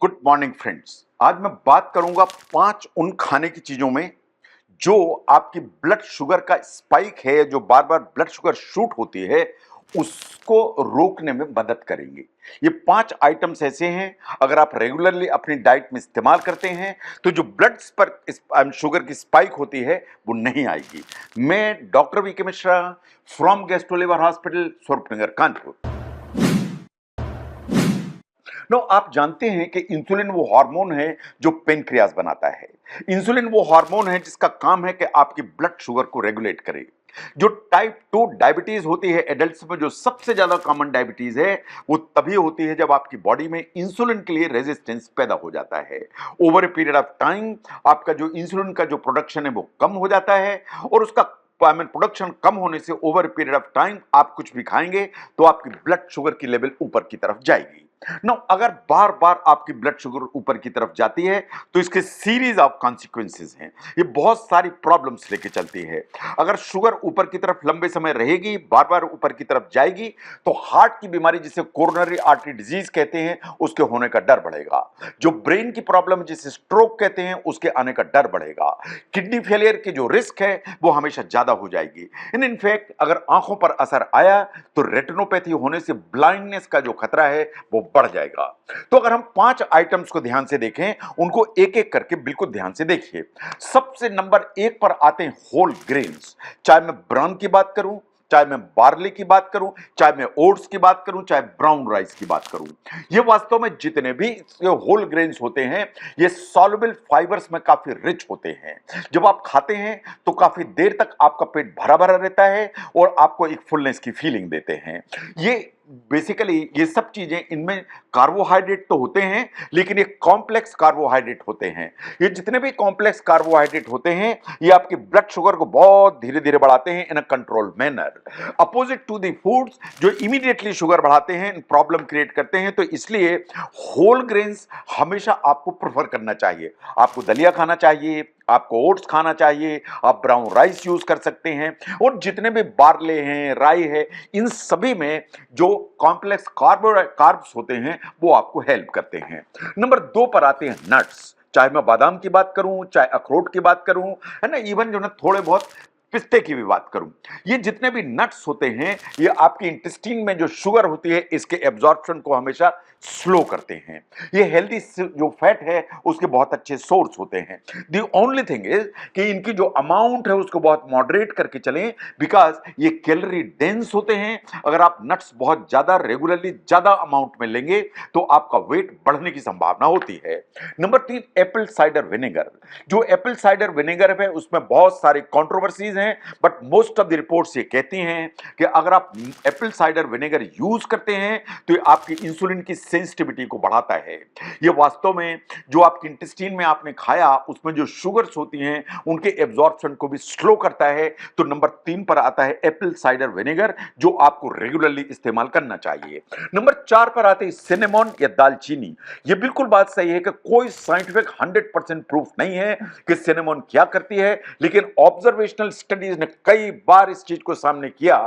Good morning friends. आज मैं बात करूंगा 5 उन खाने की चीजों में जो आपकी ब्लड शुगर का स्पाइक है, जो बार बार ब्लड शुगर शूट होती है, उसको रोकने में मदद करेंगे। ये 5 आइटम्स ऐसे हैं, अगर आप रेगुलरली अपनी डाइट में इस्तेमाल करते हैं तो जो ब्लड पर शुगर की स्पाइक होती है वो नहीं आएगी। मैं doctor V K Mishra from gastro hospital, Swaroopnagar, Kanpur. No, आप जानते हैं कि इंसुलिन वो हार्मोन है जो पेनक्रियाज बनाता है। इंसुलिन वो हार्मोन है जिसका काम है कि आपकी ब्लड शुगर को रेगुलेट करे। जो टाइप 2 डायबिटीज होती है एडल्ट्स में, जो सबसे ज्यादा कॉमन डायबिटीज है, वो तभी होती है जब आपकी बॉडी में इंसुलिन के लिए रेजिस्टेंस पैदा हो जाता है। Over a period of time आपका जो इंसुलिन का जो प्रोडक्शन है वो कम हो जाता है, और उसका प्रोडक्शन कम होने से ओवर पीरियड ऑफ टाइम आप कुछ भी खाएंगे तो आपकी ब्लड शुगर की लेवल ऊपर की तरफ जाएगी। नो, अगर बार बार आपकी ब्लड शुगर ऊपर की तरफ जाती है तो इसके सीरीज ऑफ कॉन्सिक्वेंसेस हैं। ये बहुत सारी प्रॉब्लम्स लेके चलती है। अगर शुगर ऊपर की तरफ लंबे समय रहेगी, बार बार ऊपर की तरफ जाएगी, तो हार्ट की बीमारी जिसे कोरोनरी आर्टरी डिजीज कहते हैं उसके होने का डर बढ़ेगा। जो ब्रेन की प्रॉब्लम जिसे स्ट्रोक कहते हैं उसके आने का डर बढ़ेगा। किडनी फेलियर की जो रिस्क है वो हमेशा ज्यादा हो जाएगी। इनफैक्ट अगर आंखों पर असर आया तो रेटिनोपैथी होने से ब्लाइंडनेस का जो खतरा है वो बढ़ जाएगा। तो अगर हम 5 आइटम्स को ध्यान से देखें, उनको एक एक करके बिल्कुल ध्यान से देखिए। सबसे नंबर 1 पर आते हैं होल ग्रेन्स। चाहे मैं ब्राउन की बात करूं, चाहे मैं बार्ले की बात करूं, चाहे मैं ओट्स की बात करूं, चाहे ब्राउन राइस की बात करूं, ये वास्तव में जितने भी होल ग्रेन्स होते हैं ये सॉल्युबल फाइबर्स में काफी रिच होते हैं। जब आप खाते हैं तो काफी देर तक आपका पेट भरा भरा रहता है और आपको एक फुलनेस की फीलिंग देते हैं। ये बेसिकली ये सब चीजें, इनमें कार्बोहाइड्रेट तो होते हैं लेकिन ये कॉम्प्लेक्स कार्बोहाइड्रेट होते हैं। ये जितने भी कॉम्प्लेक्स कार्बोहाइड्रेट होते हैं ये आपकी ब्लड शुगर को बहुत धीरे धीरे बढ़ाते हैं in a controlled manner, opposite to the foods जो इमीडिएटली शुगर बढ़ाते हैं, प्रॉब्लम क्रिएट करते हैं। तो इसलिए होल ग्रेन्स हमेशा आपको प्रेफर करना चाहिए। आपको दलिया खाना चाहिए, आपको ओट्स खाना चाहिए, आप ब्राउन राइस यूज कर सकते हैं, और जितने भी बार्ले हैं, राई है, इन सभी में जो कॉम्प्लेक्स कार्ब्स होते हैं वो आपको हेल्प करते हैं। नंबर 2 पर आते हैं नट्स। चाहे मैं बादाम की बात करूं, चाहे अखरोट की बात करूं, है ना, इवन जो ना थोड़े बहुत पिस्ते की भी बात करूं, ये जितने भी नट्स होते हैं ये आपकी इंटेस्टाइन में जो शुगर होती है इसके एब्जॉर्प्शन को हमेशा स्लो करते हैं। ये हेल्दी जो फैट है उसके बहुत अच्छे सोर्स होते हैं। दी ओनली थिंग इज कि इनकी जो अमाउंट है उसको बहुत मॉडरेट करके चलें, बिकॉज ये कैलोरी डेंस होते हैं। अगर आप नट्स बहुत ज्यादा रेगुलरली ज्यादा अमाउंट में लेंगे तो आपका वेट बढ़ने की संभावना होती है। Number 3, Apple cider vinegar. जो एप्पल साइडर विनेगर है उसमें बहुत सारी कॉन्ट्रोवर्सीज हैं, but most of the reports ये कहती हैं कि अगर आप एप्पल साइडर विनेगर यूज करते हैं तो ये आपकी इंसुलिन की सेंसिटिविटी को बढ़ाता है। ये वास्तव में जो आपकी इंटेस्टाइन में आपने खाया उसमें जो शुगर्स होती हैं उनके एब्जॉर्प्शन को भी स्लो करता है। तो नंबर 3 पर आता है एप्पल साइडर विनेगर, जो आपको रेगुलरली इस्तेमाल करना चाहिए। नंबर 4 पर आते हैं सिनेमन या दालचीनी। ये बिल्कुल बात सही है कि कोई साइंटिफिक 100% प्रूफ नहीं है कि सिनेमन क्या करती है, लेकिन ऑब्जर्वेशनल स्टडीज ने कई बार इस चीज को सामने किया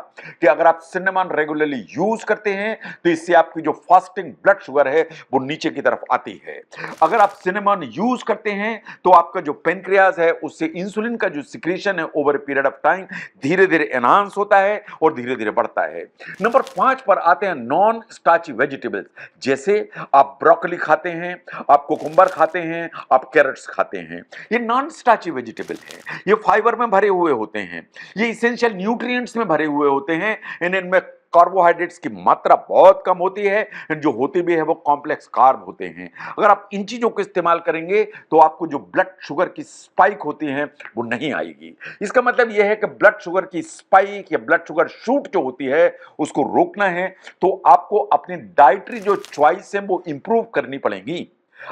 कि अगर आप सिनेमन रेगुलरली यूज करते हैं तो इससे आपकी जो फास्टिंग ब्लड शुगर है वो नीचे की तरफ आती है। अगर आप सिनेमन यूज करते हैं तो आपका जो पेनक्रियाज है उससे इंसुलिन का जो सिक्रीशन है ओवर पीरियड ऑफ टाइम धीरे धीरे एनहांस होता है और धीरे धीरे बढ़ता है। नंबर 5 पर आते हैं नॉन स्टार्ची वेजिटेबल्स। जैसे आप ब्रोकली खाते हैं, आप कुकुम्बर खाते हैं, आप कैरेट्स खाते हैं, ये नॉन स्टार्ची वेजिटेबल है। ये फाइबर में भरे हुए होते हैं, ये इसेंशियल न्यूट्रिएंट्स में भरे हुए होते हैं। इनमें कार्बोहाइड्रेट्स की मात्रा बहुत कम होती है, जो होती भी है वो कॉम्प्लेक्स कार्ब होते हैं। अगर आप इन चीजों को इस्तेमाल करेंगे तो आपको जो ब्लड शुगर की स्पाइक होती है वो नहीं आएगी। इसका मतलब यह है कि ब्लड शुगर की स्पाइक या ब्लड शुगर शूट जो होती है उसको रोकना है तो आपको अपनी डाइटरी जो चॉइस है वो इंप्रूव करनी पड़ेगी।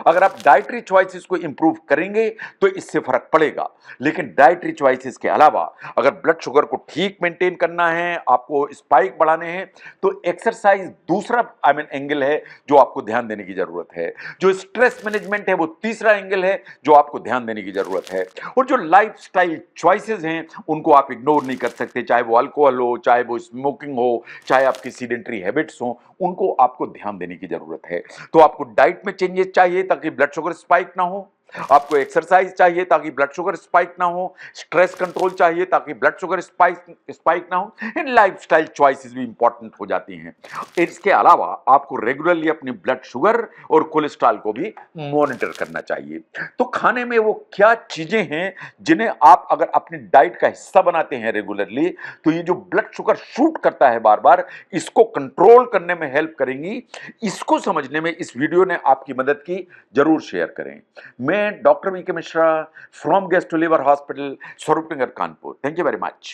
अगर आप डाइटरी चॉइसेस को इंप्रूव करेंगे तो इससे फर्क पड़ेगा। लेकिन डाइटरी चॉइसेस के अलावा अगर ब्लड शुगर को ठीक मेंटेन करना है, आपको स्पाइक बढ़ाने हैं, तो एक्सरसाइज दूसरा एंगल है जो आपको ध्यान देने की जरूरत है। जो स्ट्रेस मैनेजमेंट है वो तीसरा एंगल है जो आपको ध्यान देने की जरूरत है। और जो लाइफस्टाइल चॉइसेस हैं उनको आप इग्नोर नहीं कर सकते, चाहे वो अल्कोहल हो, चाहे वो स्मोकिंग हो, चाहे आपकी सीडेंटरी हैबिट्स हो, उनको आपको ध्यान देने की जरूरत है। तो आपको डाइट में चेंजेस चाहिए, चाहिए ताकि ब्लड शुगर स्पाइक ना हो, आपको एक्सरसाइज चाहिए ताकि ब्लड शुगर स्पाइक ना हो, स्ट्रेस कंट्रोल चाहिए ताकि ब्लड शुगर स्पाइक ना हो, इन लाइफस्टाइल चॉइसेस भी इंपॉर्टेंट हो जाती हैं। इसके अलावा आपको रेगुलरली अपनी ब्लड शुगर और कोलेस्ट्रॉल को भी मॉनिटर करना चाहिए। तो खाने में वो क्या चीजें हैं जिन्हें आप अगर अपनी डाइट का हिस्सा बनाते हैं रेगुलरली, तो ये जो ब्लड शुगर शूट करता है बार बार, इसको कंट्रोल करने में हेल्प करेंगी। इसको समझने में इस वीडियो ने आपकी मदद की, जरूर शेयर करें। मैं doctor V K Mishra from guest liver hospital, Swaroopnagar, Kanpur. Thank you very much.